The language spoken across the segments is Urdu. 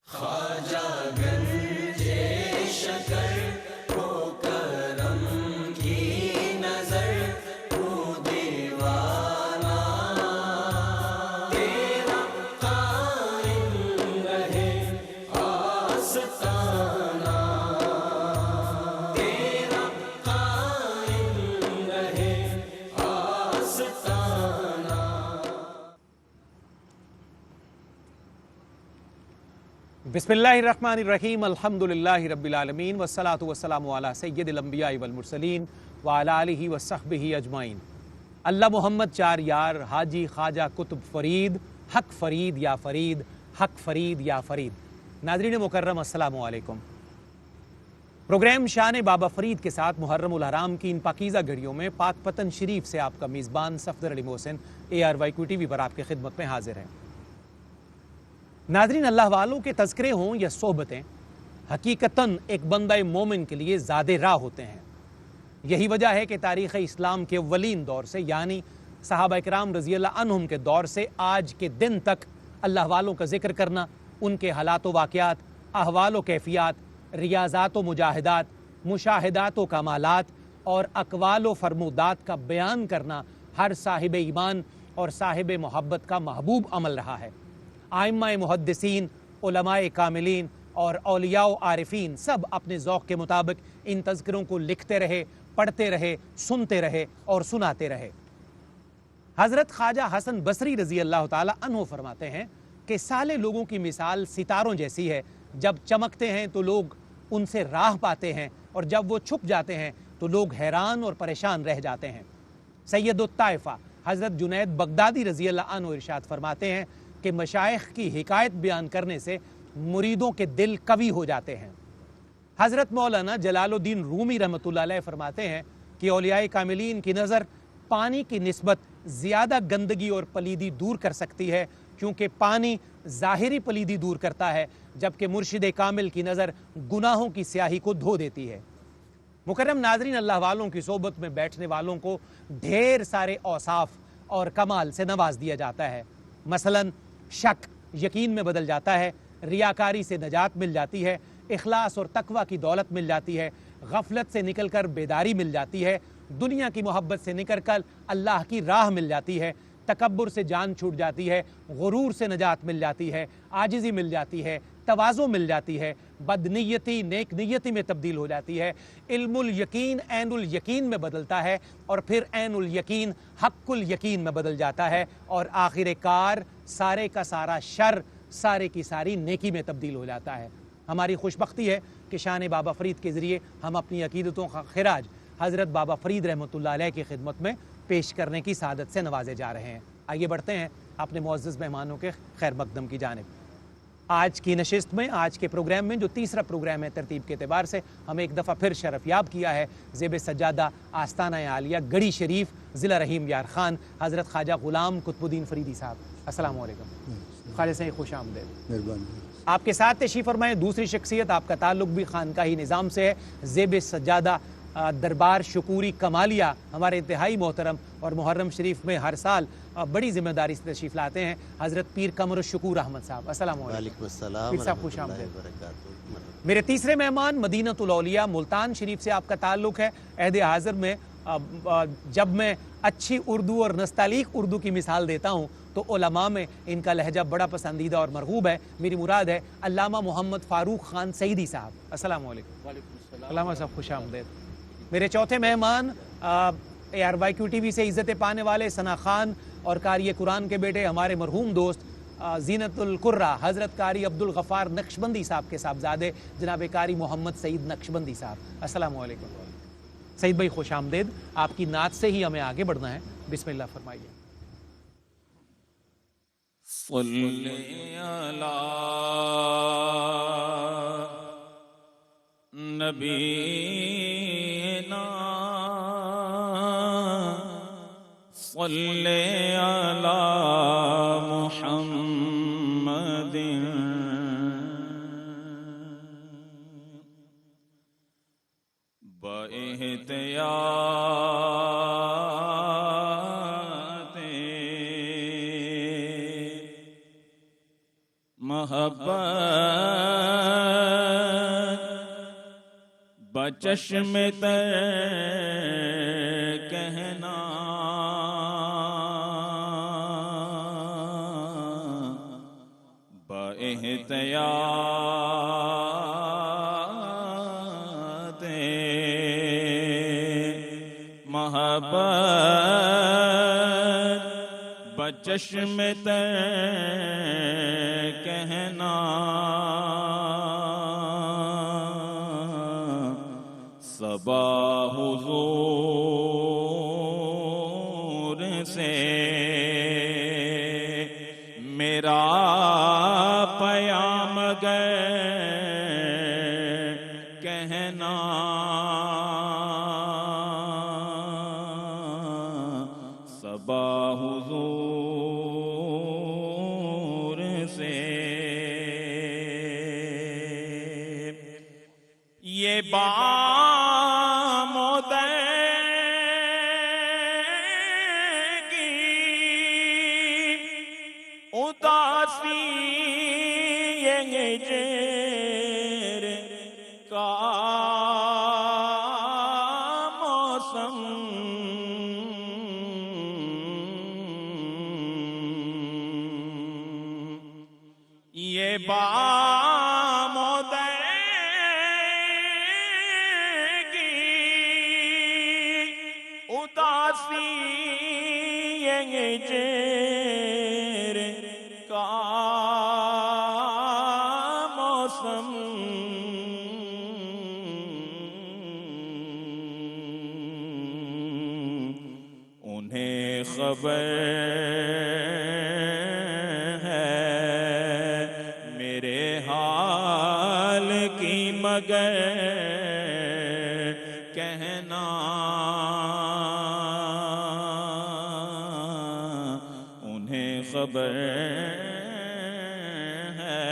خواجہ گنجے شکر کو کرم کی نظر، تو دیوانہ تیرا قائم رہے آستانہ، تیرا قائم رہے آستانہ۔ بسم اللہ الرحمن الرحیم، الحمدللہ رب العالمین، والصلاة والسلام علی سید الانبیاء والمرسلین وعلی آلہ وصحبہ اجمعین۔ اللہ محمد چار یار، حاجی خواجہ قطب فرید، حق فرید یا فرید، حق فرید یا فرید۔ ناظرین مکرم السلام علیکم۔ پروگرام شان بابا فرید کے ساتھ محرم الحرام کی ان پاکیزہ گھڑیوں میں پاک پتن شریف سے آپ کا میزبان صفدر علی محسن ARYQ TV پر آپ کی خدمت میں حاضر ہے۔ ناظرین، اللہ والوں کے تذکرے ہوں یا صحبتیں حقیقتاً ایک بندہ مومن کے لیے زاد راہ ہوتے ہیں۔ یہی وجہ ہے کہ تاریخ اسلام کے اولین دور سے یعنی صحابہ اکرام رضی اللہ عنہم کے دور سے آج کے دن تک اللہ والوں کا ذکر کرنا، ان کے حالات و واقعات، احوال و کیفیات، ریاضات و مجاہدات، مشاہدات و کمالات اور اقوال و فرمودات کا بیان کرنا ہر صاحب ایمان اور صاحب محبت کا محبوب عمل رہا ہے۔ ائمہ محدثین، علماء کاملین اور اولیاء و عارفین سب اپنے ذوق کے مطابق ان تذکروں کو لکھتے رہے، پڑھتے رہے، سنتے رہے اور سناتے رہے۔ حضرت خواجہ حسن بصری رضی اللہ تعالی عنہ فرماتے ہیں کہ سالے لوگوں کی مثال ستاروں جیسی ہے، جب چمکتے ہیں تو لوگ ان سے راہ پاتے ہیں اور جب وہ چھپ جاتے ہیں تو لوگ حیران اور پریشان رہ جاتے ہیں۔ سید الطائفہ حضرت جنید بغدادی رضی اللہ عنہ ارشاد فرماتے ہیں کہ مشائخ کی حکایت بیان کرنے سے مریدوں کے دل قوی ہو جاتے ہیں۔ حضرت مولانا جلال الدین رومی رحمۃ اللہ علیہ فرماتے ہیں کہ اولیاء کاملین کی نظر پانی کی نسبت زیادہ گندگی اور پلیدی دور کر سکتی ہے، کیونکہ پانی ظاہری پلیدی دور کرتا ہے جبکہ مرشد کامل کی نظر گناہوں کی سیاہی کو دھو دیتی ہے۔ مکرم ناظرین، اللہ والوں کی صحبت میں بیٹھنے والوں کو ڈھیر سارے اوصاف اور کمال سے نواز دیا جاتا ہے۔ مثلاً شک یقین میں بدل جاتا ہے، ریاکاری سے نجات مل جاتی ہے، اخلاص اور تقوی کی دولت مل جاتی ہے، غفلت سے نکل کر بیداری مل جاتی ہے، دنیا کی محبت سے نکل کر اللہ کی راہ مل جاتی ہے، تکبر سے جان چھوٹ جاتی ہے، غرور سے نجات مل جاتی ہے، عاجزی مل جاتی ہے، تواضع مل جاتی ہے، بدنیتی نیک نیتی میں تبدیل ہو جاتی ہے، علم الیقین عین الیقین میں بدلتا ہے اور پھر عین الیقین حق الیقین میں بدل جاتا ہے، اور آخر کار سارے کا سارا شر سارے کی ساری نیکی میں تبدیل ہو جاتا ہے۔ ہماری خوش بختی ہے کہ شان بابا فرید کے ذریعے ہم اپنی عقیدتوں کا خراج حضرت بابا فرید رحمۃ اللہ علیہ کی خدمت میں پیش کرنے کی سعادت سے نوازے جا رہے ہیں۔ آئیے بڑھتے ہیں اپنے معزز مہمانوں کے خیر مقدم کی جانب۔ آج کی نشست میں، آج کے پروگرام میں جو تیسرا پروگرام ہے ترتیب کے اعتبار سے، ہمیں ایک دفعہ پھر شرف یاب کیا ہے زیب سجادہ آستانہ عالیہ گڑھی شریف ضلع رحیم یار خان حضرت خواجہ غلام قطب الدین فریدی صاحب۔ السلام علیکم خواجہ صاحب، خوش آمدید۔ مہربانی۔ آپ کے ساتھ تشریف فرمائیں دوسری شخصیت، آپ کا تعلق بھی خانقاہی نظام سے ہے، زیب سجادہ دربار شکوری کمالیہ، ہمارے انتہائی محترم اور محرم شریف میں ہر سال بڑی ذمہ داری سے تشریف لاتے ہیں حضرت پیر قمر الشکور احمد صاحب۔ السلام علیکم۔ وعلیکم السلام پیر صاحب، خوش ورحمۃ اللہ آمدید۔ وبرکاتہ۔ میرے تیسرے مہمان مدینۃ الاولیاء ملتان شریف سے آپ کا تعلق ہے۔ عہد حاضر میں جب میں اچھی اردو اور نستعلیق اردو کی مثال دیتا ہوں تو علماء میں ان کا لہجہ بڑا پسندیدہ اور مرغوب ہے۔ میری مراد ہے علامہ محمد فاروق خان سعیدی صاحب۔ السلام علیکم۔ علامہ صاحب، خوش آمدید۔ میرے چوتھے مہمان ARYQ TV سے عزت پانے والے ثنا خان اور قاری قرآن کے بیٹے، ہمارے مرحوم دوست زینت القرہ حضرت قاری عبدالغفار نقشبندی صاحب کے صاحبزادے جناب قاری محمد سعید نقشبندی صاحب۔ السلام علیکم۔ سعید بھائی، خوش آمدید۔ آپ کی نعت سے ہی ہمیں آگے بڑھنا ہے، بسم اللہ فرمائیے۔ صلی علی نبینا صلی علی محمد باحتیاط محبت بچشم تر کہنا باحتیاط محبت بچشم تر کہنا صبا حضور سے میرا پیام گئے کہنا صبا حضور سے یہ اداسی یہ جیر کا موسم یہ اداسی یہ جیر کا موسم انہیں خبر ہے میرے حال کی مگر کہنا انہیں خبر ہے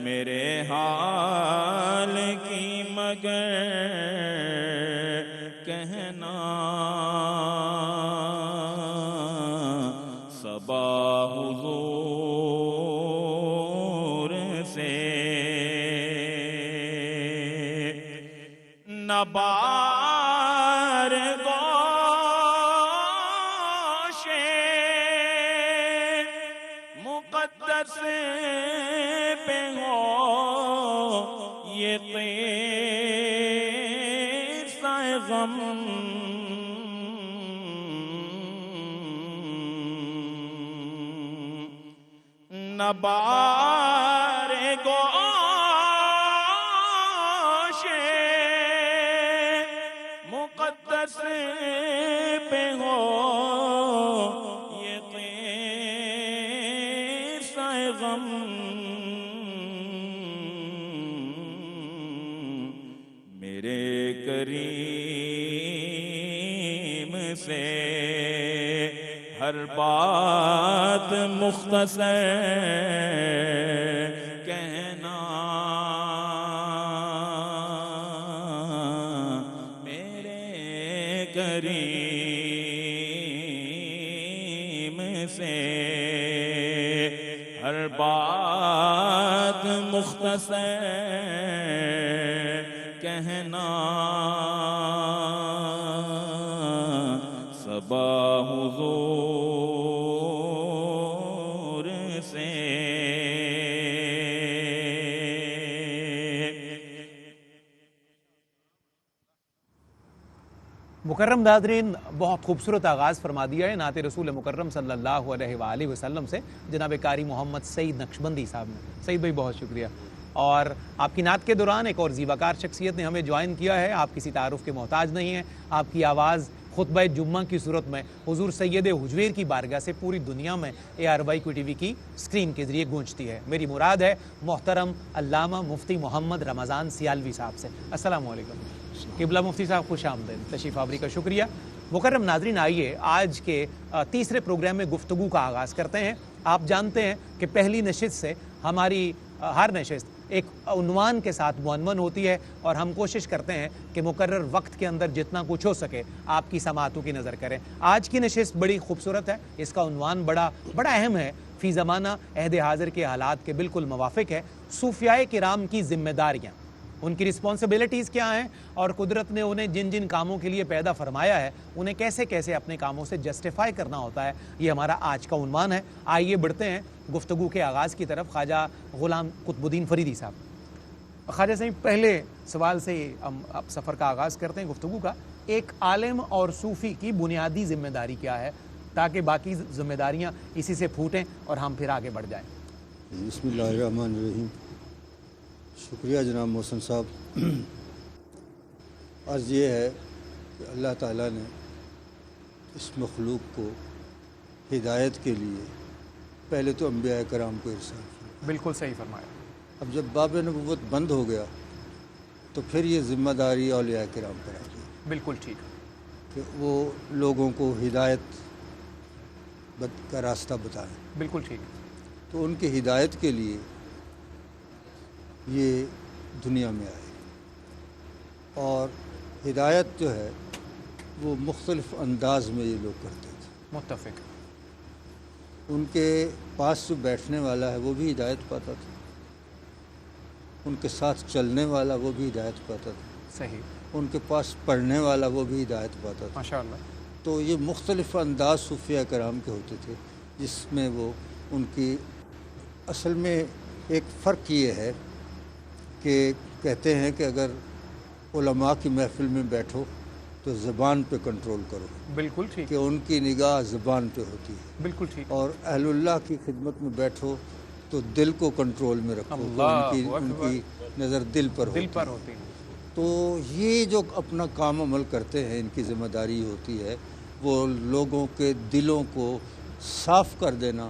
میرے حال کی مگر کہنا صبا حضور سے نبار گوشے مقدس پہ ہو یہ قصہ غم نبار گوشے مقدس پہ ہو یہ قصہ غم میرے کریم سے ہر بات مختصر کہنا میرے کریم سے ہر بات مختصر کہنا صبا حضور سے مکرم ناظرین، بہت خوبصورت آغاز فرما دیا ہے نعت رسول مکرم صلی اللہ علیہ وآلہ وسلم سے جناب قاری محمد سعید نقشبندی صاحب نے۔ سعید بھائی بہت شکریہ۔ اور آپ کی نعت کے دوران ایک اور زیباکار شخصیت نے ہمیں جوائن کیا ہے۔ آپ کسی تعارف کے محتاج نہیں ہیں، آپ کی آواز خطبہ جمعہ کی صورت میں حضور سید حجویر کی بارگاہ سے پوری دنیا میں ARY QTV کی سکرین کے ذریعے گونجتی ہے۔ میری مراد ہے محترم علامہ مفتی محمد رمضان سیالوی صاحب سے۔ السلام علیکم قبلہ مفتی صاحب، خوش آمدید، تشریف آوری کا شکریہ۔ مکرم ناظرین، آئیے آج کے تیسرے پروگرام میں گفتگو کا آغاز کرتے ہیں۔ آپ جانتے ہیں کہ پہلی نشست سے ہماری ہر نشست ایک عنوان کے ساتھ معنون ہوتی ہے، اور ہم کوشش کرتے ہیں کہ مقرر وقت کے اندر جتنا کچھ ہو سکے آپ کی سماعتوں کی نظر کریں۔ آج کی نشست بڑی خوبصورت ہے، اس کا عنوان بڑا اہم ہے، فی زمانہ عہد حاضر کے حالات کے بالکل موافق ہے صوفیاء کرام کی ذمہ داریاں، ان کی رسپانسبلٹیز کیا ہیں، اور قدرت نے انہیں جن جن کاموں کے لیے پیدا فرمایا ہے انہیں کیسے کیسے اپنے کاموں سے جسٹیفائی کرنا ہوتا ہے۔ یہ ہمارا آج کا عنوان ہے۔ آئیے بڑھتے ہیں گفتگو کے آغاز کی طرف۔ خواجہ غلام قطب الدین فریدی صاحب، خواجہ صاحب پہلے سوال سے ہم اب سفر کا آغاز کرتے ہیں گفتگو کا۔ ایک عالم اور صوفی کی بنیادی ذمہ داری کیا ہے تاکہ باقی ذمہ داریاں اسی سے پھوٹیں اور ہم پھر آگے بڑھ جائیں؟ بسم اللہ الرحمن الرحیم۔ شکریہ جناب محسن صاحب۔ عرض یہ ہے کہ اللہ تعالیٰ نے اس مخلوق کو ہدایت کے لیے پہلے تو انبیاء کرام کو ارسال کیا۔ بالکل صحیح فرمایا۔ اب جب باب نبوت بند ہو گیا تو پھر یہ ذمہ داری اولیاء کرام پر آ گئی بالکل ٹھیک۔ کہ وہ لوگوں کو ہدایت کا راستہ بتائیں۔ بالکل ٹھیک۔ تو ان کی ہدایت کے لیے یہ دنیا میں آئے، اور ہدایت جو ہے وہ مختلف انداز میں یہ لوگ کرتے تھے۔ متفق۔ ان کے پاس جو بیٹھنے والا ہے وہ بھی ہدایت پاتا تھا، ان کے ساتھ چلنے والا وہ بھی ہدایت پاتا تھا، صحیح، ان کے پاس پڑھنے والا وہ بھی ہدایت پاتا تھا۔ ماشاء اللہ۔ تو یہ مختلف انداز صوفیاء کرام کے ہوتے تھے، جس میں وہ ان کی اصل میں ایک فرق یہ ہے کہ کہتے ہیں کہ اگر علماء کی محفل میں بیٹھو تو زبان پہ کنٹرول کرو، بالکل ٹھیک، کہ ان کی نگاہ زبان پہ ہوتی ہے، بالکل ٹھیک۔ اور اہل اللہ کی خدمت میں بیٹھو تو دل کو کنٹرول میں رکھو، کہ اللہ ان کی نظر دل پر دل ہوتی پر ہے۔ ہوتی ہے۔ تو یہ جو اپنا کام عمل کرتے ہیں، ان کی ذمہ داری ہوتی ہے وہ لوگوں کے دلوں کو صاف کر دینا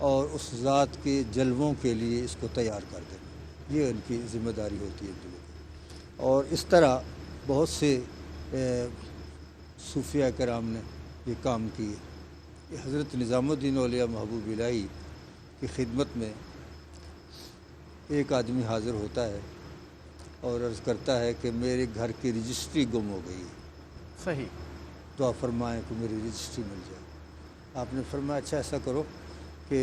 اور اس ذات کے جلووں کے لیے اس کو تیار کر دینا، یہ ان کی ذمہ داری ہوتی ہے دلوں کی۔ اور اس طرح بہت سے صوفیاء کرام نے یہ کام کیے۔ یہ حضرت نظام الدین اولیاء محبوب الہی کی خدمت میں ایک آدمی حاضر ہوتا ہے اور عرض کرتا ہے کہ میرے گھر کی رجسٹری گم ہو گئی ہے، صحیح، دعا فرمائیں کہ میری رجسٹری مل جائے۔ آپ نے فرمایا اچھا ایسا کرو کہ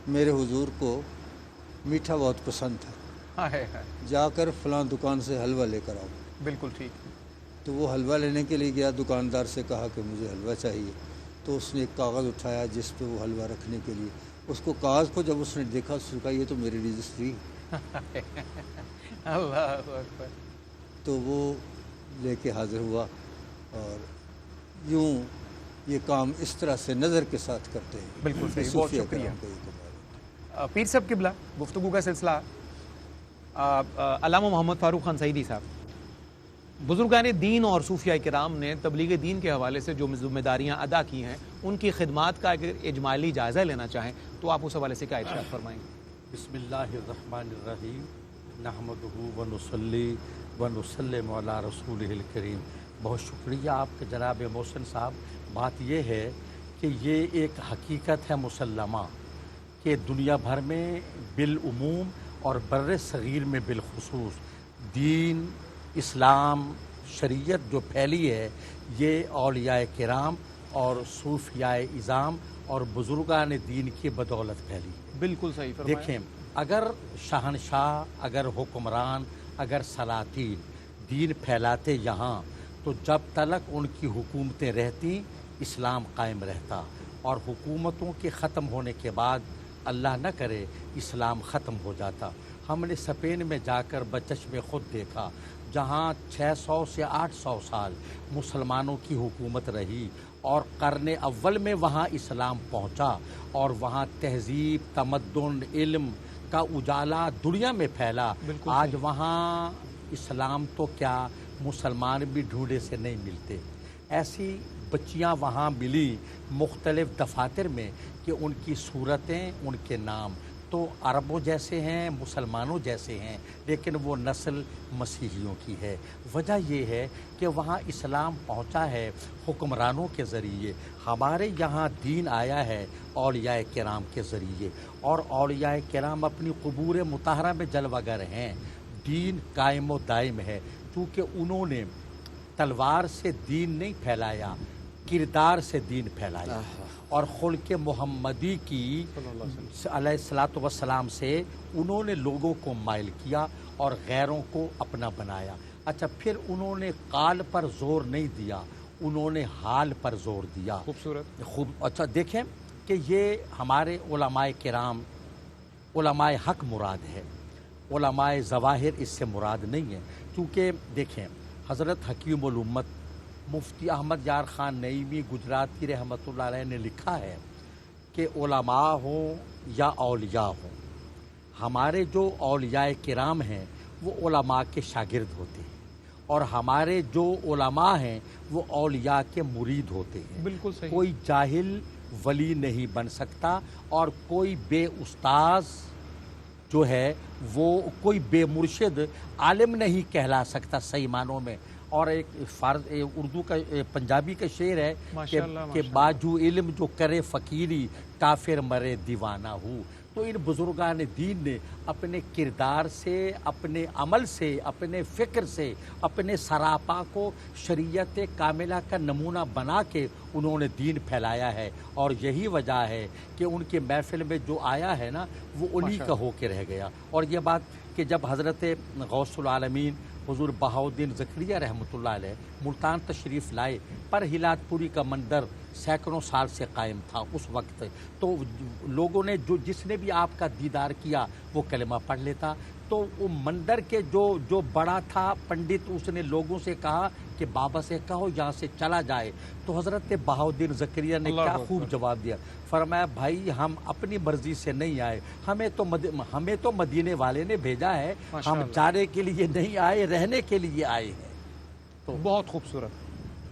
میرے حضور کو میٹھا بہت پسند تھا، ہائے ہائے، جا کر فلاں دکان سے حلوہ لے کر آؤ۔ بالکل ٹھیک۔ تو وہ حلوہ لینے کے لیے گیا، دکاندار سے کہا کہ مجھے حلوہ چاہیے، تو اس نے ایک کاغذ اٹھایا جس پہ وہ حلوہ رکھنے کے لیے، اس کو کاغذ کو جب اس نے دیکھا، اس نے کہا یہ تو میری رجسٹری ہے۔ اللہ اکبر۔ تو وہ لے کے حاضر ہوا، اور یوں یہ کام اس طرح سے نظر کے ساتھ کرتے ہیں۔ بالکل صحیح، بہت صوفیاء شکریہ۔ کرام کا یہ کمال ہے۔ پیر صاحب قبلہ، گفتگو کا سلسلہ علامہ محمد فاروق خان سعیدی صاحب، بزرگان دین اور صوفیاء کرام نے تبلیغ دین کے حوالے سے جو ذمہ داریاں ادا کی ہیں ان کی خدمات کا اگر اجمالی جائزہ لینا چاہیں تو آپ اس حوالے سے کیا ارشاد فرمائیں گے؟ بسم اللہ الرحمن الرحیم، نحمدہ ونصلی ونسلم علی رسولہ الکریم۔ بہت شکریہ آپ کے جناب محسن صاحب۔ بات یہ ہے کہ یہ ایک حقیقت ہے مسلمہ کہ دنیا بھر میں بالعموم اور بر صغیر میں بالخصوص دین، اسلام، شریعت جو پھیلی ہے یہ اولیاء کرام اور صوفیاء اعظام اور بزرگان دین کی بدولت پھیلی ہے۔ بالکل صحیح فرمایا۔ دیکھیں، اگر شہنشاہ، اگر حکمران، اگر سلاطین دین پھیلاتے یہاں تو جب تلک ان کی حکومتیں رہتی اسلام قائم رہتا، اور حکومتوں کے ختم ہونے کے بعد اللہ نہ کرے اسلام ختم ہو جاتا۔ ہم نے اسپین میں جا کر بچشم خود دیکھا، جہاں 600 سے 800 سال مسلمانوں کی حکومت رہی، اور قرن اول میں وہاں اسلام پہنچا، اور وہاں تہذیب، تمدن، علم کا اجالا دنیا میں پھیلا۔ آج وہاں اسلام تو کیا مسلمان بھی ڈھونڈے سے نہیں ملتے۔ ایسی بچیاں وہاں ملی مختلف دفاتر میں کہ ان کی صورتیں، ان کے نام تو عربوں جیسے ہیں، مسلمانوں جیسے ہیں، لیکن وہ نسل مسیحیوں کی ہے۔ وجہ یہ ہے کہ وہاں اسلام پہنچا ہے حکمرانوں کے ذریعے، ہمارے یہاں دین آیا ہے اولیاء کرام کے ذریعے، اور اولیاء کرام اپنی قبور مطہرہ میں جلوہ گر ہیں۔ دین قائم و دائم ہے، چونکہ انہوں نے تلوار سے دین نہیں پھیلایا، کردار سے دین پھیلایا اور خلق محمدی کی علیہ الصلاۃ والسلام سے انہوں نے لوگوں کو مائل کیا اور غیروں کو اپنا بنایا۔ اچھا پھر انہوں نے قال پر زور نہیں دیا، انہوں نے حال پر زور دیا۔ خوب اچھا دیکھیں کہ یہ ہمارے علماء کرام، علماء حق مراد ہے، علماء ظواہر اس سے مراد نہیں ہے، کیونکہ دیکھیں حضرت حکیم الامت مفتی احمد یار خان نعیمی گجراتی رحمۃ اللہ علیہ نے لکھا ہے کہ علماء ہوں یا اولیاء ہوں، ہمارے جو اولیاء کرام ہیں وہ علماء کے شاگرد ہوتے ہیں، اور ہمارے جو علماء ہیں وہ اولیاء کے مرید ہوتے ہیں۔ بالکل صحیح۔ کوئی جاہل ولی نہیں بن سکتا، اور کوئی بے استاذ جو ہے وہ کوئی بے مرشد عالم نہیں کہلا سکتا صحیح معنوں میں۔ اور ایک اردو کا پنجابی کا شعر ہے کہ باجو علم جو کرے فقیری کافر مرے دیوانہ ہو۔ تو ان بزرگان دین نے اپنے کردار سے، اپنے عمل سے، اپنے فکر سے، اپنے سراپا کو شریعت کاملہ کا نمونہ بنا کے انہوں نے دین پھیلایا ہے، اور یہی وجہ ہے کہ ان کے محفل میں جو آیا ہے نا وہ انہی کا ہو کے رہ گیا۔ اور یہ بات کہ جب حضرت غوث العالمین حضور بہاؤالدین زکریا رحمۃ اللہ علیہ ملتان تشریف لائے، پر ہلات پوری کا مندر سینکڑوں سال سے قائم تھا اس وقت، تو لوگوں نے جس نے بھی آپ کا دیدار کیا وہ کلمہ پڑھ لیتا۔ تو وہ مندر کے جو بڑا تھا پنڈت، اس نے لوگوں سے کہا کہ بابا سے کہو یہاں سے چلا جائے، تو حضرت بہاؤالدین زکریا نے کیا خوب جواب دیا، فرمایا بھائی ہم اپنی مرضی سے نہیں آئے، ہمیں تو مدینے والے نے بھیجا ہے، ہم جانے کے لیے نہیں آئے، رہنے کے لیے آئے ہیں۔ تو بہت خوبصورت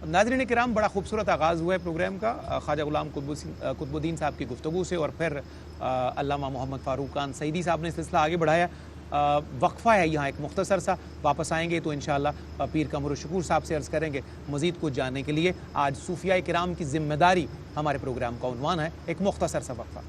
ناظرین کرام، بڑا خوبصورت آغاز ہوا ہے پروگرام کا خواجہ غلام قطب الدین صاحب کی گفتگو سے، اور پھر علامہ محمد فاروق خان سعیدی صاحب نے سلسلہ آگے بڑھایا۔ وقفہ ہے یہاں ایک مختصر سا، واپس آئیں گے تو انشاءاللہ پیر قمر الشکور صاحب سے عرض کریں گے مزید کچھ جاننے کے لیے۔ آج صوفیاء کرام کی ذمہ داری ہمارے پروگرام کا عنوان ہے، ایک مختصر سا وقفہ۔